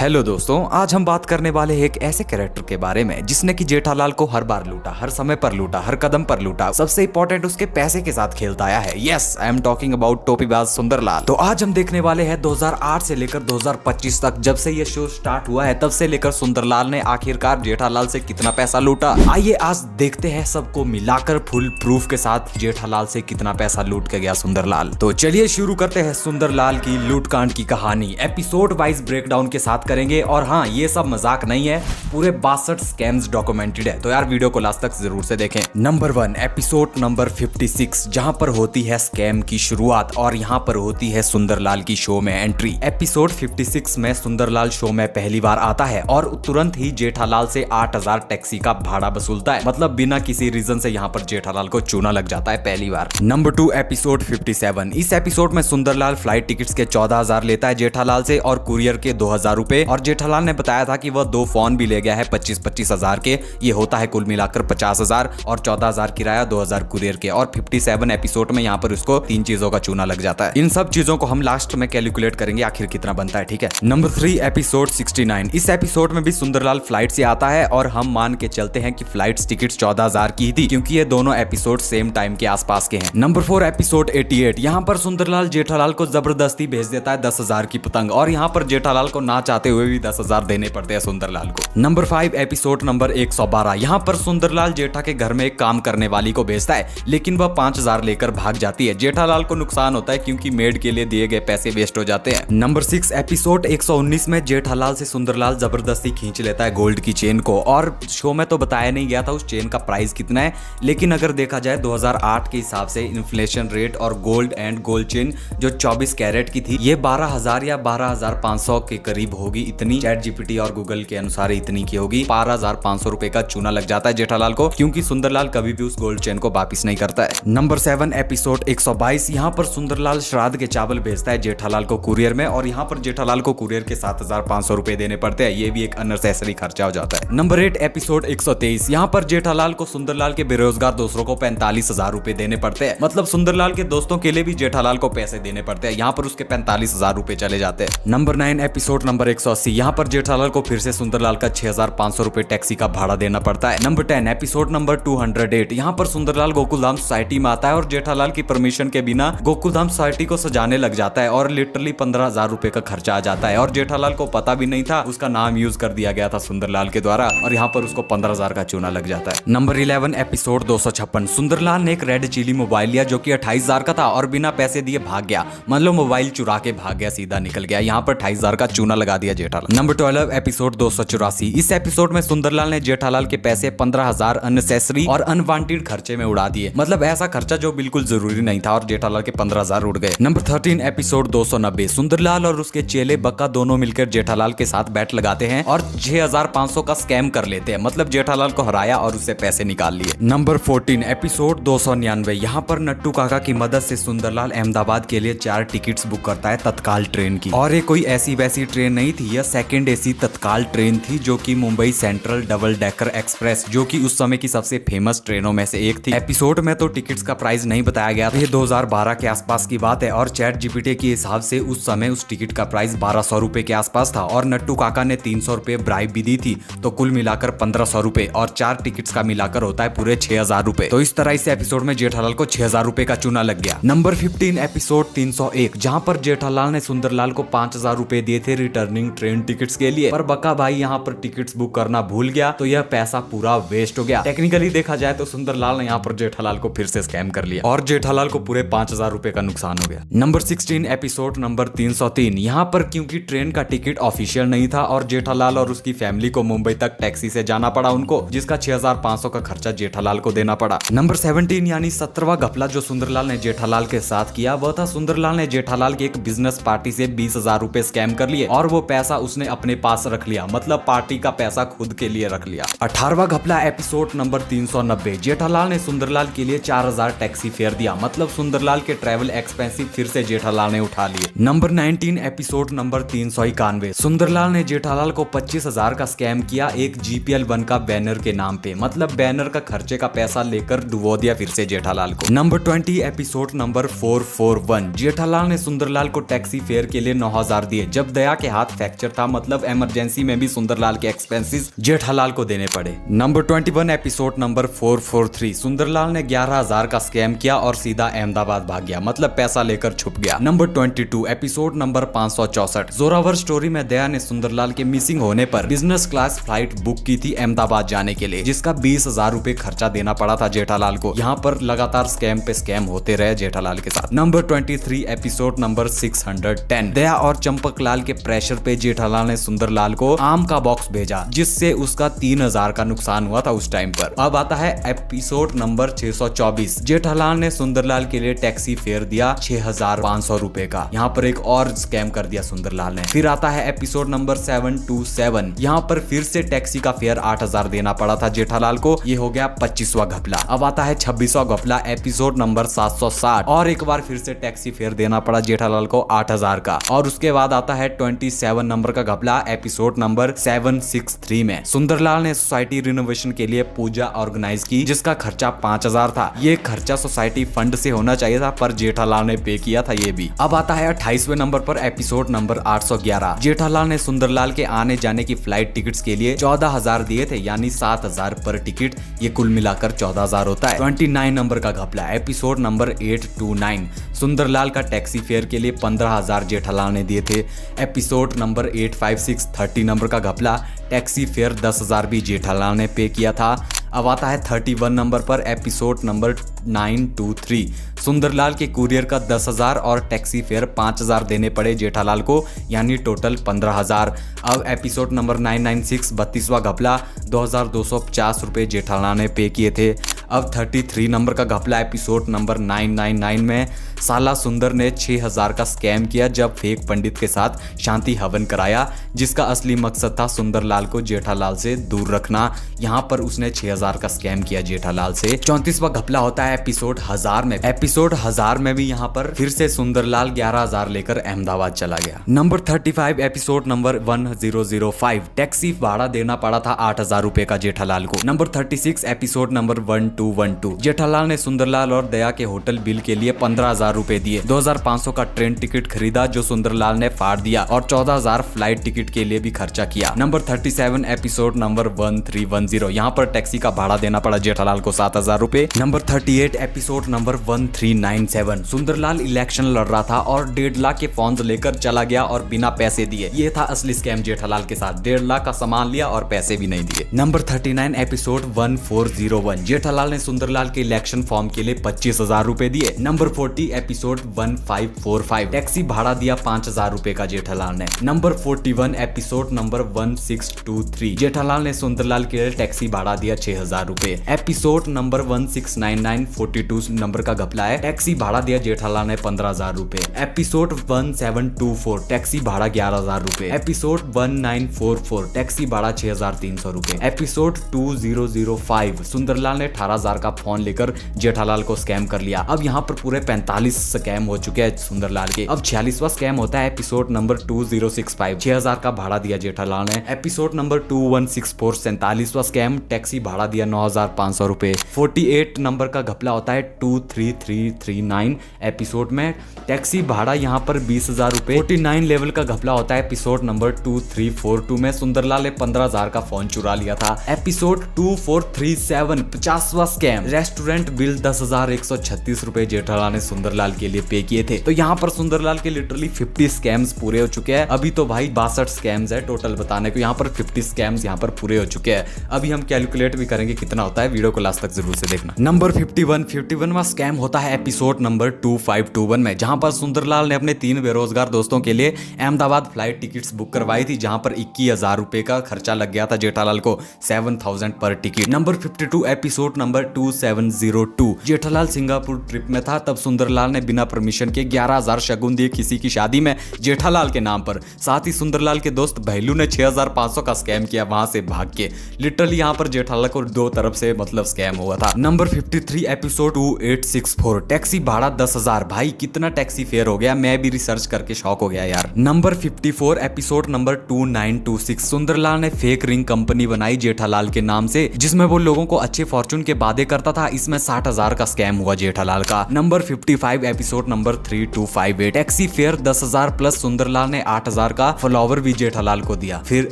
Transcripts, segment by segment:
Hello दोस्तों, आज हम बात करने वाले हैं एक ऐसे कैरेक्टर के बारे में जिसने कि जेठालाल को हर बार लूटा, हर समय पर लूटा, हर कदम पर लूटा, सबसे इंपॉर्टेंट उसके पैसे के साथ खेलता आया है। Yes, I am talking about Topibaaz Sunderlal. तो आज हम देखने वाले हैं 2008 से लेकर 2025 तक, जब से ये शो स्टार्ट हुआ है तब से लेकर सुंदरलाल ने आखिरकार जेठालाल से कितना पैसा लूटा। आइए आज देखते हैं सबको मिलाकर फुल प्रूफ के साथ जेठालाल से कितना पैसा लूट के गया सुंदरलाल। तो चलिए शुरू करते हैं सुंदरलाल की लूटकांड की कहानी। एपिसोड वाइज ब्रेकडाउन के साथ करेंगे और हाँ, ये सब मजाक नहीं है, पूरे 62 स्कैम्स डॉक्यूमेंटेड है, तो यार वीडियो को लास्ट तक जरूर से देखें। नंबर 1 एपिसोड नंबर 56, जहां पर होती है स्कैम की शुरुआत और यहां पर होती है सुंदरलाल की शो में एंट्री। एपिसोड 56 में सुंदरलाल शो में पहली बार आता है और तुरंत ही जेठालाल से 8000 टैक्सी का भाड़ा वसूलता है, मतलब बिना किसी रीजन से यहां पर जेठालाल को चूना लग जाता है पहली बार। नंबर 2 एपिसोड 57, इस एपिसोड में सुंदरलाल फ्लाइट टिकट्स के 14000 लेता है जेठालाल से और कुरियर के 2000 रुपए, और जेठालाल ने बताया था कि वह 2 फोन भी ले गया है 25-25 हजार के। ये होता है कुल मिलाकर 50,000 और 14,000 किराया, 2000 कुरियर के। और 57 एपिसोड में यहाँ पर उसको 3 चीजों का चूना लग जाता है। इन सब चीजों को हम लास्ट में कैलकुलेट करेंगे आखिर कितना बनता है, ठीक है। नंबर 3 एपिसोड 69, इस एपिसोड में भी सुंदरलाल फ्लाइट से आता है और हम मान के चलते हैं कि फ्लाइट टिकट 14,000 की थी, क्योंकि ये दोनों एपिसोड सेम टाइम के आसपास के हैं। नंबर 4 एपिसोड 88, यहाँ पर सुंदरलाल जेठालाल को जबरदस्ती भेज देता है 10,000 की पतंग, और यहाँ पर जेठालाल को ना चाहते हुए भी 10,000 देने पड़ते हैं सुंदरलाल को। नंबर 5 एपिसोड नंबर 112, यहाँ पर सुंदरलाल जेठा के घर में एक काम करने वाली को भेजता है, लेकिन वह 5,000 लेकर भाग जाती है। जेठालाल को नुकसान होता है क्योंकि मेड के लिए दिए गए पैसे वेस्ट हो जाते हैं। नंबर 6 एपिसोड 119 में जेठालाल से सुंदरलाल जबरदस्ती खींच लेता है गोल्ड की चेन को, और शो में तो बताया नहीं गया था उस चेन का प्राइस कितना है, लेकिन अगर देखा जाए 2008 के हिसाब से इन्फ्लेशन रेट और गोल्ड एंड गोल्ड चेन जो 24 कैरेट की थी, ये 12,000 या 12,500 के करीब होगी। इतनी ChatGPT और गूगल के अनुसार इतनी की होगी। 12,500 रुपए का चूना लग जाता है जेठालाल को, क्योंकि सुंदरलाल कभी भी उस गोल्ड चेन को वापिस नहीं करता है। नंबर 7 एपिसोड 122, यहाँ पर सुंदरलाल श्राद्ध के चावल भेजता है जेठालाल को कुरियर में, और यहाँ पर जेठालाल को कुरियर के 7,500 रुपए देने पड़ते हैं। ये भी एक अननेसेसरी खर्चा हो जाता है। नंबर 8 एपिसोड 123, यहाँ पर जेठालाल को सुंदरलाल के बेरोजगार दोस्तों को 45,000 रुपए देने पड़ते हैं, मतलब सुंदरलाल के दोस्तों के लिए भी जेठालाल को पैसे देने पड़ते हैं। यहाँ पर उसके 45,000 रुपए चले जाते हैं। नंबर 9 एपिसोड नंबर 180, यहाँ पर जेठालाल को फिर से सुंदरलाल का 6,500 रुपए टैक्सी का भाड़ा देना पड़ता है। नंबर 10 एपिसोड नंबर 208, यहाँ पर सुंदरलाल गोकुलधाम सोसाइटी में आता है और जेठालाल की परमिशन के बिना गोकुलधाम सोसाइटी को सजाने लग जाता है, और लिटरली 15,000 रुपए का खर्चा आ जाता है, और जेठालाल को पता भी नहीं था, उसका नाम यूज कर दिया गया था सुंदरलाल के द्वारा, और यहाँ पर उसको 15,000 का चूना लग जाता है। नंबर 11 एपिसोड 256, सुंदरलाल ने एक रेड चिली मोबाइल लिया जो कि 28,000 का था और बिना पैसे दिए भाग गया, मतलब मोबाइल चुरा के भाग गया, सीधा निकल गया। यहाँ पर 28,000 का चूना लगा दिया जेठालाल। नंबर 12 एपिसोड 284, इस एपिसोड में सुंदरलाल ने जेठालाल के पैसे 15,000 अननेसेसरी और अनवांटेड खर्चे में उड़ा दिए, मतलब ऐसा खर्चा जो बिल्कुल जरूरी नहीं था, और जेठालाल के 15,000 उड़ गए। नंबर 13 एपिसोड 290, सुंदरलाल और उसके चेले बक्का दोनों मिलकर जेठालाल के साथ बैट लगाते हैं और 6,500 का स्कैम कर लेते हैं, मतलब जेठालाल को हराया और उससे पैसे निकाल लिए। नंबर 14 एपिसोड 299, यहाँ पर नट्टू काका की मदद से सुंदरलाल अहमदाबाद के लिए 4 टिकट्स बुक करता है तत्काल ट्रेन की, और ये कोई ऐसी वैसी ट्रेन नहीं थी, यह सेकंड AC तत्काल ट्रेन थी, जो कि Mumbai central double decker express, जो कि उस समय की सबसे फेमस ट्रेनों में से एक थी। एपिसोड में तो टिकट्स का प्राइस नहीं बताया गया था, ये 2012 के आसपास की बात है, और ChatGPT के हिसाब से उस समय उस टिकट का प्राइस 1,200 रुपए के आसपास था, और नट्टू काका ने 300 रुपए ब्राइब भी दी थी, तो कुल मिलाकर 1,500 रुपए, और 4 टिकट्स का मिलाकर होता है पूरे 6,000 रुपए। तो इस तरह इस एपिसोड में जेठालाल को 6,000 रुपए का चूना लग गया। नंबर 15 एपिसोड 301, जहां पर जेठालाल ने सुंदरलाल को 5,000 रुपए दिए थे रिटर्निंग ट्रेन टिकट्स के लिए, पर बक्का भाई यहाँ पर टिकट्स बुक करना भूल गया, तो यह पैसा पूरा वेस्ट हो गया। टेक्निकली देखा जाए तो सुंदरलाल ने यहाँ पर जेठालाल को फिर से स्कैम कर लिया, और जेठालाल को पूरे 5,000 रुपए का नुकसान हो गया। नंबर 16 एपिसोड नंबर 303, यहाँ पर क्योंकि ट्रेन का टिकट ऑफिशियल नहीं था और जेठालाल और उसकी फैमिली को मुंबई तक टैक्सी से जाना पड़ा उनको, जिसका 6,500 का खर्चा जेठालाल को देना पड़ा। नंबर 17 यानी 17वां घपला जो सुंदरलाल ने जेठालाल के साथ किया, वह था सुंदरलाल ने जेठालाल की एक बिजनेस पार्टी से 20,000 रुपए स्कैम कर लिए, और वो पैसा उसने अपने पास रख लिया, मतलब पार्टी का पैसा खुद के लिए रख लिया। 18वां घपला एपिसोड नंबर 390, जेठालाल ने सुंदरलाल के लिए 4,000 टैक्सी फेयर दिया, मतलब सुंदरलाल के ट्रैवल एक्सपेंसिव फिर से जेठालाल ने उठा लिए। नंबर 19 एपिसोड नंबर 391, सुंदरलाल ने जेठालाल को 25,000 का स्कैम किया एक GPL1 का बैनर के नाम पे, मतलब बैनर का खर्चे का पैसा लेकर डुबो दिया फिर से जेठालाल को। नंबर 20 एपिसोड नंबर 441, जेठालाल ने सुंदरलाल को टैक्सी फेयर के लिए 9,000 दिए, जब दया के हाथ फ्रैक्चर था, मतलब इमरजेंसी में भी सुंदरलाल के एक्सपेंसेस जेठालाल को देने पड़े। नंबर 21 एपिसोड नंबर 443, सुंदरलाल ने 11,000 का स्कैम किया और सीधा अहमदाबाद भाग गया, मतलब पैसा लेकर छुप गया। Number 22 episode number 564, Zorawar story में दया ने सुंदरलाल के मिसिंग होने पर बिजनेस क्लास फ्लाइट बुक की थी अहमदाबाद जाने के लिए, जिसका 20,000 रुपए खर्चा देना पड़ा था जेठालाल को। यहाँ पर लगातार स्कैम पे स्कैम होते रहे जेठालाल के साथ। नंबर 23 एपिसोड नंबर 610, दया और चंपकलाल के प्रेशर पे जेठालाल ने सुंदरलाल को आम का बॉक्स भेजा, जिससे उसका 3,000 का नुकसान हुआ था उस टाइम पर। अब आता है एपिसोड नंबर 624, जेठालाल ने सुंदरलाल के लिए टैक्सी फेयर दिया 6,500 रुपए का। यहाँ पर एक और स्कैम कर दिया सुंदरलाल ने। फिर आता है एपिसोड नंबर 727, यहाँ पर फिर से टैक्सी का फेयर 8,000 देना पड़ा था जेठालाल को। ये हो गया 25वां घपला। अब आता है 26वां घपला एपिसोड नंबर 760, और एक बार फिर से टैक्सी फेयर देना पड़ा जेठालाल को 8,000 का। और उसके बाद आता है 27 नंबर का घपला एपिसोड नंबर 763 में सुंदरलाल ने सोसाइटी रिनोवेशन के लिए पूजा ऑर्गेनाइज की, जिसका खर्चा 5,000 था। ये खर्चा सोसाइटी फंड से होना चाहिए था, पर जेठालाल ने पे किया था ये भी। अब आता है 28वें नंबर पर एपिसोड नंबर 811, जेठालाल ने सुंदरलाल के आने जाने की फ्लाइट टिकट्स के लिए 14,000 दिए थे, यानी 7,000 पर टिकट, ये कुल मिलाकर 14,000 होता है। 29 नंबर का घपला एपिसोड नंबर 829, सुंदरलाल का टैक्सी फेयर के लिए 15,000 जेठालाल ने दिए थे। एपिसोड नंबर 856 30 नंबर का घपला, टैक्सी फेयर 10,000 भी जेठालाल ने पे किया था। अब आता है 31 नंबर पर एपिसोड नंबर 923, सुंदरलाल के कुरियर का 10,000 और टैक्सी फेयर 5,000 देने पड़े जेठालाल को, यानी टोटल 15,000। अब एपिसोड नंबर 996 32वां घपला, 2,250 रुपए जेठालाल ने पे किए थे। अब 33 नंबर का घपला एपिसोड नंबर 999 में साला सुंदर ने 6,000 का स्कैम किया जब फेक पंडित के साथ शांति हवन कराया, जिसका असली मकसद था सुंदरलाल को जेठालाल से दूर रखना। यहाँ पर उसने 6,000 का स्कैम किया जेठालाल से। 34वां घपला होता है एपिसोड 1000 में। एपिसोड 1000 में भी यहाँ पर फिर से सुंदरलाल 11,000 लेकर अहमदाबाद चला गया। नंबर 35 एपिसोड नंबर 1005, टैक्सी भाड़ा देना पड़ा था 8,000 रुपए का जेठालाल को। नंबर 36 एपिसोड नंबर 1212, जेठालाल ने सुंदरलाल और दया के होटल बिल के लिए 15,000 रुपए दिए। 2,500 का ट्रेन टिकट खरीदा जो सुंदरलाल ने फाड़ दिया, और 14,000 फ्लाइट टिकट के लिए भी खर्चा किया। नंबर 37 एपिसोड नंबर 1310, यहाँ पर टैक्सी का भाड़ा देना पड़ा जेठालाल को 7,000 रुपए। Number 38 episode number 1397, Sundarlal election लड़ रहा था और 1.5 लाख के फॉर्म्स लेकर चला गया और बिना पैसे दिए। ये था असली स्कैम जेठालाल के साथ, 1.5 लाख का सामान लिया और पैसे भी नहीं दिए। नंबर 39 एपिसोड 1401, जेठालाल ने सुंदरलाल के इलेक्शन फॉर्म के लिए 25,000 रुपए दिए। नंबर 40 एपिसोड 1545, टैक्सी भाड़ा दिया 5,000 रुपए का जेठालाल ने। नंबर 41 एपिसोड नंबर 1623, जेठालाल ने सुंदरलाल के लिए टैक्सी भाड़ा दिया 6,000 रुपए। एपिसोड नंबर 1699 42 नंबर का घपला है, टैक्सी भाड़ा दिया जेठालाल ने 15,000 रुपए। एपिसोड 1724, टैक्सी भाड़ा 11,000 रुपए। एपिसोड 1944, टैक्सी भाड़ा 6,300 रुपए। एपिसोड 2005, सुंदरलाल ने 18,000 का फोन लेकर जेठालाल को स्कैम कर लिया। अब यहाँ पर पूरे 45 स्कैम हो चुके हैं सुंदरलाल के। अब 46वां स्कैम होता है एपिसोड नंबर 2065, 6,000 का भाड़ा दिया जेठालाल ने। एपिसोड नंबर 2164 47वां स्कैम, टैक्सी भाड़ा दिया 9,500 रुपए। 48 नंबर का घपला होता है 23339 एपिसोड में, टैक्सी भाड़ा यहाँ पर 20,000 रुपए। 49 लेवल का घपला होता है एपिसोड नंबर 2342 में, सुंदरलाल ने 15,000 का फोन चुरा लिया था। एपिसोड 2437 50वां स्कैम, रेस्टोरेंट बिल 10,136 रुपए जेठालाल ने सुंदरलाल के लिए पे किए थे। तो यहाँ पर सुंदरलाल के लिटरली 50 स्कैम्स पूरे हो चुके हैं। अभी तो भाई 62 स्कैम्स है टोटल बताने को, यहाँ पर 50 स्कैम्स यहाँ पर पूरे हो चुके हैं। अभी हम कैलकुलेट भी करेंगे कितना होता है, वीडियो को लास्ट तक जरूर से देखना। नंबर 51वां स्कैम होता है एपिसोड नंबर 2521 में, जहां पर सुंदरलाल ने अपने 3 बेरोजगार दोस्तों के लिए अहमदाबाद फ्लाइट टिकट्स बुक करवाई थी, जहां पर 21,000 रुपए का खर्चा लग गया था जेठालाल को, 7,000 पर ticket. Number 52 episode number 2702, Jethalal Singapore trip में था, तब सुंदरलाल ने बिना परमिशन के 11,000 शगुन दिए किसी की शादी में जेठालाल के नाम पर। साथ ही सुंदरलाल के दोस्त भैलू ने 6,500 का स्कैम किया वहां से भाग के। लिटरली यहाँ पर जेठालाल को 2 तरफ से मतलब स्कैम हुआ था। नंबर 53 एपिसोड 2864, टैक्सी भाड़ा 10,000। भाई कितना टैक्सी फेयर हो गया, मैं भी रिसर्च करके शॉक हो गया यार। नंबर 54 एपिसोड नंबर 2926, सुंदरलाल ने फेक रिंग कंपनी बनाई जेठालाल के नाम से, जिसमें वो लोगों को अच्छे फॉर्चून के वादे करता था। इसमें 60,000 का स्कैम हुआ जेठालाल का। Number 55 5 episode number 3258। Taxi fare 10,000 plus Sundarlal ने 8,000 का फ्लावर भी जेठालाल को दिया। फिर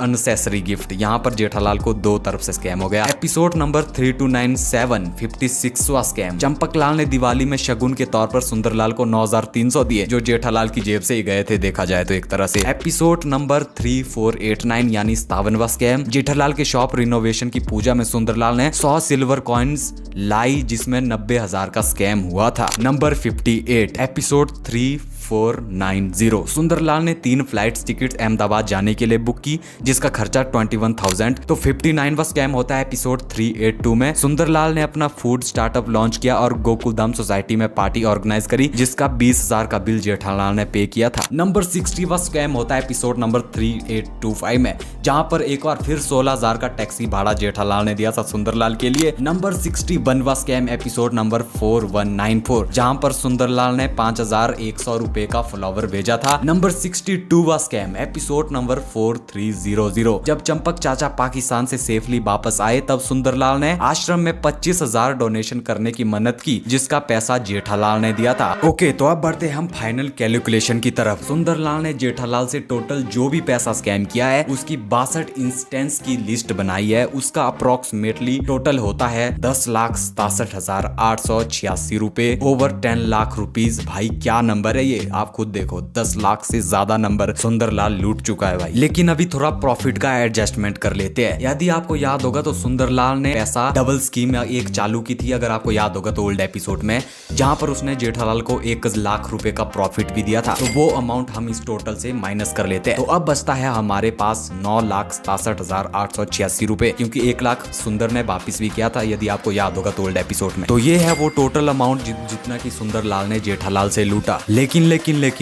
अनसेसरी गिफ्ट, यहाँ पर जेठालाल को दो तरफ से स्कैम हो गया। एपिसोड नंबर 3297 56वां स्कैम, चंपकलाल ने दिवाली में शगुन के तौर पर सुंदरलाल को 9,300 दिए, जो जेठालाल की जेब से ही गए थे देखा जाए तो एक तरह से। एपिसोड नंबर 3489 यानी 57वां स्कैम, जेठालाल के शॉप रिनोवेशन की पूजा में सुंदरलाल ने 100 सिल्वर कॉइन्स लाई, जिसमें 90,000 का स्कैम हुआ था। नंबर 58 एपिसोड 3490, सुंदरलाल ने 3 फ्लाइट टिकट अहमदाबाद जाने के लिए बुक की, जिसका खर्चा 21,000। तो 59वां स्कैम होता है एपिसोड 382 में, सुंदरलाल ने अपना फूड स्टार्टअप लॉन्च किया और गोकुलधाम सोसाइटी में पार्टी ऑर्गेनाइज करी, जिसका 20,000 का बिल जेठालाल ने पे किया था। नंबर 60वां स्कैम होता है एपिसोड नंबर 3825 में, जहां पर एक बार फिर 16,000 का टैक्सी भाड़ा जेठालाल ने दिया था सुंदरलाल के लिए। नंबर 61वां स्कैम एपिसोड नंबर 4194, जहां पर सुंदरलाल ने 5,100 रुपए का फ्लावर भेजा था। नंबर 62वां स्कैम एपिसोड नंबर 4300, जब चंपक चाचा पाकिस्तान से सेफली वापस आए तब सुंदरलाल ने आश्रम में 25,000 डोनेशन करने की मन्नत की, जिसका पैसा जेठालाल ने दिया था। ओके, तो अब बढ़ते हम फाइनल कैलकुलेशन की तरफ। सुंदरलाल ने जेठालाल से टोटल जो भी पैसा स्कैम किया है उसकी 62 इंस्टेंस की लिस्ट बनाई है, उसका अप्रोक्सीमेटली टोटल होता है 10,67,886 रुपए ओवर 10 लाख रुपीज। भाई क्या नंबर है ये, आप खुद देखो, 10 लाख से ज्यादा नंबर सुंदरलाल लूट चुका है भाई। लेकिन अभी थोड़ा प्रॉफिट का एडजस्टमेंट कर लेते हैं। यदि आपको याद होगा तो सुंदरलाल ने पैसा डबल स्कीम एक चालू की थी, अगर आपको याद होगा तो ओल्ड एपिसोड में, जहां पर उसने जेठालाल को 1 लाख रुपए का प्रॉफिट भी दिया था। तो वो अमाउंट हम इस टोटल से माइनस कर लेते हैं। तो अब बचता है हमारे पास 9,67,886 रुपए, क्योंकि 1 लाख सुंदर ने वापिस भी किया था, यदि आपको याद होगा तो ओल्ड एपिसोड में। तो ये है वो टोटल अमाउंट जितना की सुंदरलाल ने जेठालाल से लूटा। लेकिन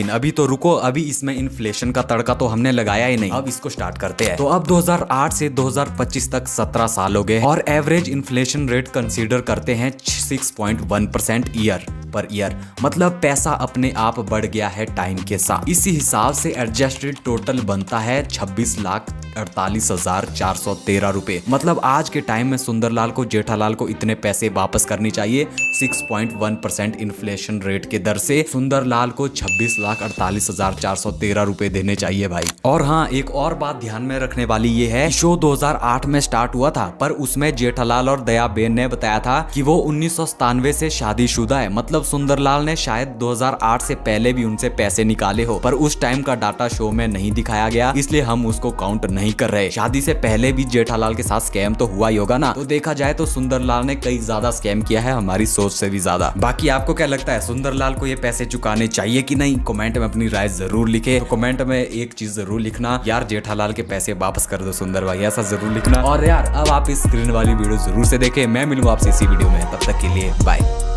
अभी तो रुको, अभी इसमें इन्फ्लेशन का तड़का तो हमने लगाया ही नहीं, अब इसको स्टार्ट करते हैं। तो अब 2008 से 2025 तक 17 साल हो गए और एवरेज इन्फ्लेशन रेट कंसीडर करते हैं 6.1% ईयर पर ईयर, मतलब पैसा अपने आप बढ़ गया है टाइम के साथ। इसी हिसाब से एडजस्टेड टोटल बनता है 26,48,413 रुपए। मतलब आज के टाइम में सुंदरलाल को जेठालाल को इतने पैसे वापस करनी चाहिए 6.1% इन्फ्लेशन रेट के दर से। सुंदरलाल को 26,48,413 रुपए देने चाहिए भाई। और हाँ, एक और बात ध्यान में रखने वाली ये है, शो 2008 में स्टार्ट हुआ था, पर उसमें जेठालाल और दयाबेन ने बताया था कि वो 1997 से शादीशुदा है। मतलब सुंदरलाल ने शायद 2008 से पहले भी उनसे पैसे निकाले हो, पर उस टाइम का डाटा शो में नहीं दिखाया गया, इसलिए हम उसको काउंट नहीं कर रहे। शादी से पहले भी जेठालाल के साथ स्कैम तो हुआ ही होगा ना। तो देखा जाए तो सुंदरलाल ने कई ज्यादा स्कैम किया है, हमारी सोच से भी ज्यादा। बाकी आपको क्या लगता है, सुंदरलाल को ये पैसे चुकाने चाहिए कि नहीं? कमेंट में अपनी राय जरूर लिखे। तो कमेंट में एक चीज जरूर लिखना, यार जेठालाल के पैसे वापस कर दो सुंदर भाई, ऐसा जरूर लिखना। और यार अब आप इस स्क्रीन वाली वीडियो जरूर से देखें। मैं मिलूंगा आपसे इसी वीडियो में, तब तक के लिए बाय।